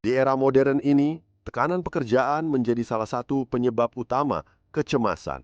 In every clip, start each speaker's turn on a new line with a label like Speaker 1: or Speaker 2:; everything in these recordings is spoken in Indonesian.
Speaker 1: Di era modern ini, tekanan pekerjaan menjadi salah satu penyebab utama kecemasan.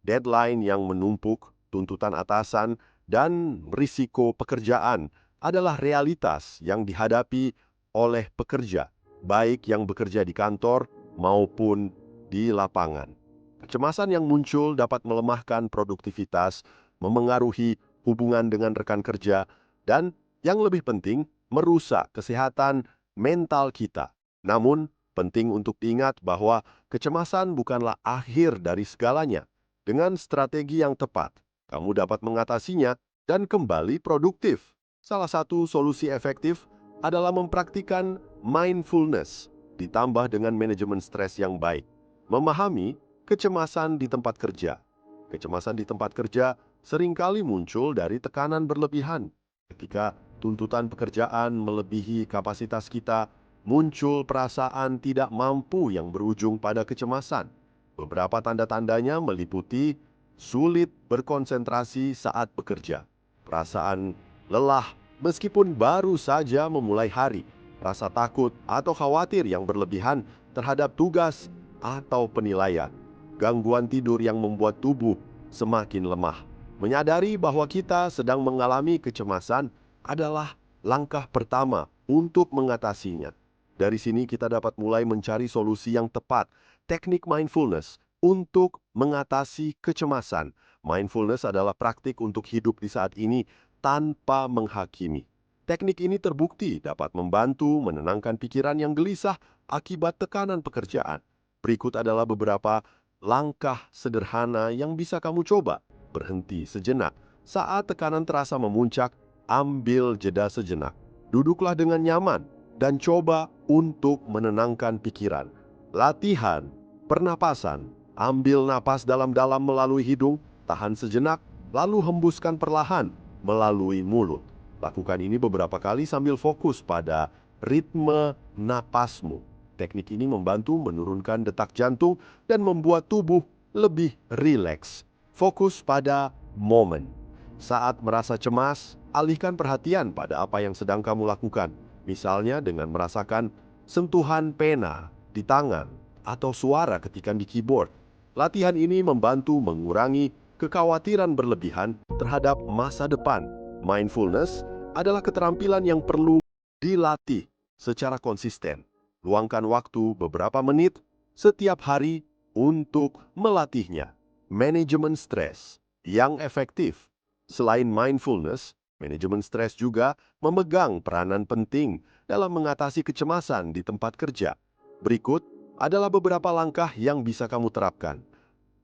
Speaker 1: Deadline yang menumpuk, tuntutan atasan, dan risiko pekerjaan adalah realitas yang dihadapi oleh pekerja, baik yang bekerja di kantor maupun di lapangan. Kecemasan yang muncul dapat melemahkan produktivitas, memengaruhi hubungan dengan rekan kerja, dan yang lebih penting, merusak kesehatan mental kita. Namun, penting untuk diingat bahwa kecemasan bukanlah akhir dari segalanya. Dengan strategi yang tepat, kamu dapat mengatasinya dan kembali produktif. Salah satu solusi efektif adalah mempraktikkan mindfulness, ditambah dengan manajemen stres yang baik. Memahami kecemasan di tempat kerja. Kecemasan di tempat kerja seringkali muncul dari tekanan berlebihan. Ketika tuntutan pekerjaan melebihi kapasitas kita, muncul perasaan tidak mampu yang berujung pada kecemasan. Beberapa tanda-tandanya meliputi sulit berkonsentrasi saat bekerja, perasaan lelah meskipun baru saja memulai hari, rasa takut atau khawatir yang berlebihan terhadap tugas atau penilaian, gangguan tidur yang membuat tubuh semakin lemah. Menyadari bahwa kita sedang mengalami kecemasan adalah langkah pertama untuk mengatasinya. Dari sini kita dapat mulai mencari solusi yang tepat, teknik mindfulness untuk mengatasi kecemasan. Mindfulness adalah praktik untuk hidup di saat ini tanpa menghakimi. Teknik ini terbukti dapat membantu menenangkan pikiran yang gelisah akibat tekanan pekerjaan. Berikut adalah beberapa langkah sederhana yang bisa kamu coba. Berhenti sejenak. Saat tekanan terasa memuncak, ambil jeda sejenak. Duduklah dengan nyaman dan coba untuk menenangkan pikiran. Latihan pernapasan. Ambil napas dalam-dalam melalui hidung, tahan sejenak, lalu hembuskan perlahan melalui mulut. Lakukan ini beberapa kali sambil fokus pada ritme napasmu. Teknik ini membantu menurunkan detak jantung dan membuat tubuh lebih rileks. Fokus pada momen. Saat merasa cemas, alihkan perhatian pada apa yang sedang kamu lakukan. Misalnya dengan merasakan sentuhan pena di tangan atau suara ketikan di keyboard. Latihan ini membantu mengurangi kekhawatiran berlebihan terhadap masa depan. Mindfulness adalah keterampilan yang perlu dilatih secara konsisten. Luangkan waktu beberapa menit setiap hari untuk melatihnya. Manajemen stres yang efektif. Selain mindfulness, manajemen stres juga memegang peranan penting dalam mengatasi kecemasan di tempat kerja. Berikut adalah beberapa langkah yang bisa kamu terapkan.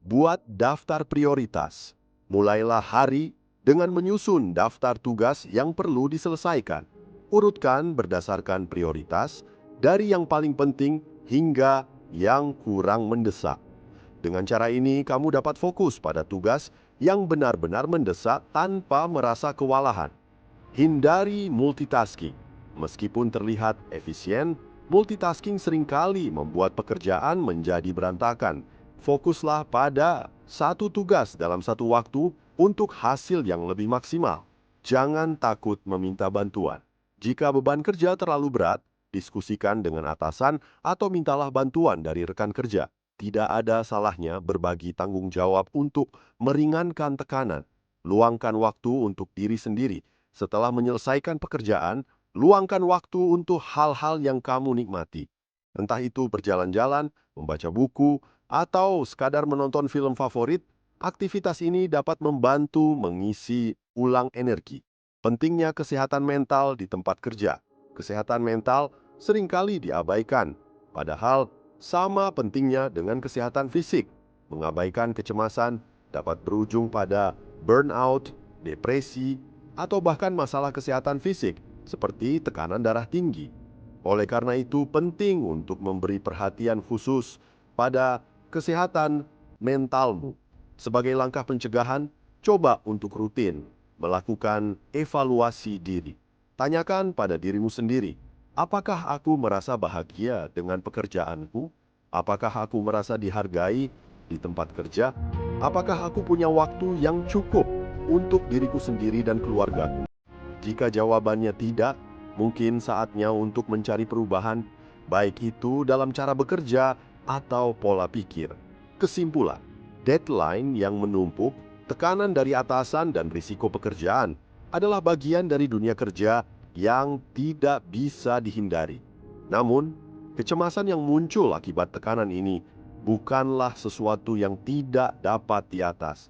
Speaker 1: Buat daftar prioritas. Mulailah hari dengan menyusun daftar tugas yang perlu diselesaikan. Urutkan berdasarkan prioritas dari yang paling penting hingga yang kurang mendesak. Dengan cara ini, kamu dapat fokus pada tugas yang benar-benar mendesak tanpa merasa kewalahan. Hindari multitasking. Meskipun terlihat efisien, multitasking seringkali membuat pekerjaan menjadi berantakan. Fokuslah pada satu tugas dalam satu waktu untuk hasil yang lebih maksimal. Jangan takut meminta bantuan. Jika beban kerja terlalu berat, diskusikan dengan atasan atau mintalah bantuan dari rekan kerja. Tidak ada salahnya berbagi tanggung jawab untuk meringankan tekanan. Luangkan waktu untuk diri sendiri. Setelah menyelesaikan pekerjaan, luangkan waktu untuk hal-hal yang kamu nikmati. Entah itu berjalan-jalan, membaca buku, atau sekadar menonton film favorit, aktivitas ini dapat membantu mengisi ulang energi. Pentingnya kesehatan mental di tempat kerja. Kesehatan mental seringkali diabaikan, padahal sama pentingnya dengan kesehatan fisik. Mengabaikan kecemasan dapat berujung pada burnout, depresi, atau bahkan masalah kesehatan fisik seperti tekanan darah tinggi. Oleh karena itu penting untuk memberi perhatian khusus pada kesehatan mentalmu. Sebagai langkah pencegahan, coba untuk rutin melakukan evaluasi diri. Tanyakan pada dirimu sendiri, apakah aku merasa bahagia dengan pekerjaanku? Apakah aku merasa dihargai di tempat kerja? Apakah aku punya waktu yang cukup untuk diriku sendiri dan keluargaku? Jika jawabannya tidak, mungkin saatnya untuk mencari perubahan. baik itu dalam cara bekerja atau pola pikir. Kesimpulan, deadline yang menumpuk, tekanan dari atasan dan risiko pekerjaan adalah bagian dari dunia kerja yang tidak bisa dihindari. Namun, kecemasan yang muncul akibat tekanan ini bukanlah sesuatu yang tidak dapat diatas.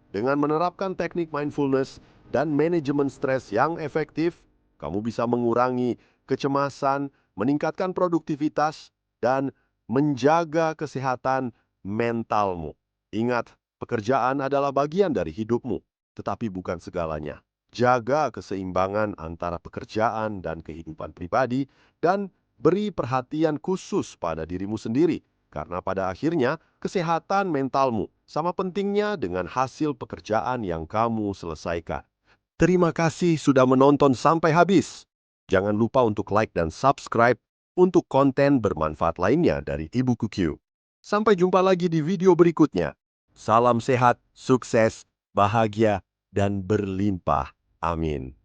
Speaker 1: Dengan menerapkan teknik mindfulness dan manajemen stres yang efektif, kamu bisa mengurangi kecemasan, meningkatkan produktivitas, dan menjaga kesehatan mentalmu. Ingat, pekerjaan adalah bagian dari hidupmu, tetapi bukan segalanya. Jaga keseimbangan antara pekerjaan dan kehidupan pribadi, dan beri perhatian khusus pada dirimu sendiri, karena pada akhirnya kesehatan mentalmu sama pentingnya dengan hasil pekerjaan yang kamu selesaikan. Terima kasih sudah menonton sampai habis. Jangan lupa untuk like dan subscribe untuk konten bermanfaat lainnya dari Ibu Q. Sampai jumpa lagi di video berikutnya. Salam sehat, sukses, bahagia, dan berlimpah. Amin.